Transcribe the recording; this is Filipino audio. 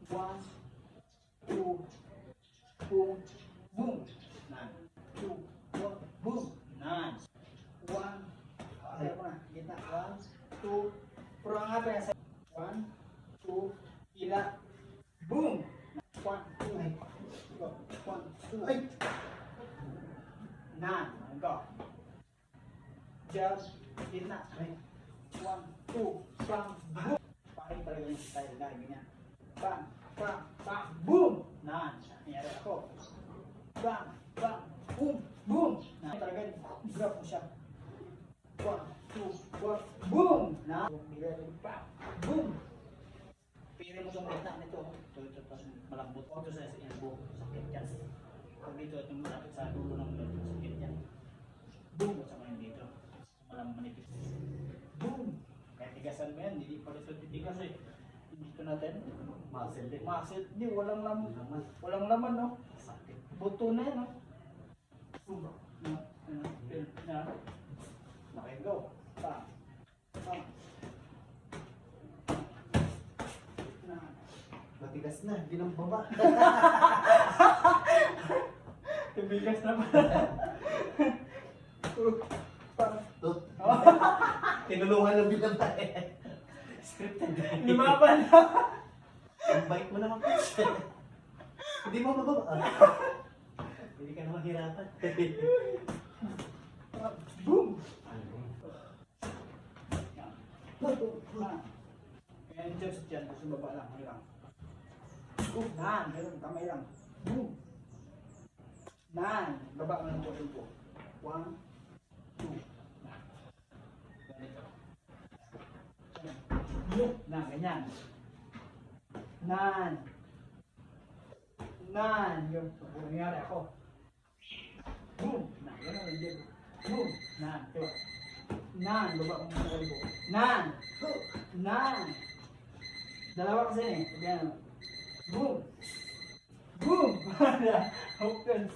1, 2, boom, boom. Nan. 2, 1, boom. Nan. 1, okay mo na. Gitna. 1, 2, puro ang nga pa yan. 1, 2, ila. Boom! 1, 2, go. 1, 2, ay! Nan. Go. Jab. Gitna. 1, 2, bang, boom! Pakin talaga yung style. Dahil ganyan. Bang, bang, bang, boom! Nan. Nangyari ako. Bang, bang, boom, boom! Nan. Talaga, grab mo siya. 1, 2, 1, boom! Nan. Bang, boom! Pili mo itong gitna nito. Ito, malambot. Ito sa elbow. Sakit yan. Pag dito, itong malapit sa dulo ng elbow. Sakit yan. Boom! At saka yun dito. Manipis. Boom! Kaya tigasan mo yan. Hindi pa rin ito titigas eh. Dito natin. Muscle din. Muscle. Hindi, walang laman. Walang laman, no? Sakit. Buto na yan, no? Boom! Yan. Okay, go. Bang. Bang. Matigas na, hindi nang baba. Tumigas na ba? Bang. Tut. Tinulungan ng bilang tayo. Scripted. Lumaban na. Ang bait mo naman. Hindi mo mababa. Hindi ka na mahirapan. Boom! Kaya yung Diyos dyan, gusto baba lang, may lang. Boom! Nan! Meron, kamay lang. Boom! Nan! Baba mo ng tuloy po. 1, 2. Ganito. Boom! Nan, ganyan. Nan! Nan! Yun, nangyari ako. Boom! Nan, ganun ang dyan. Boom! Nan, diba? Nan! Baba mo ng tuloy po. Nan! Nan! Dalawa kasi eh. Sabihan mo. Boom! Boom! Open!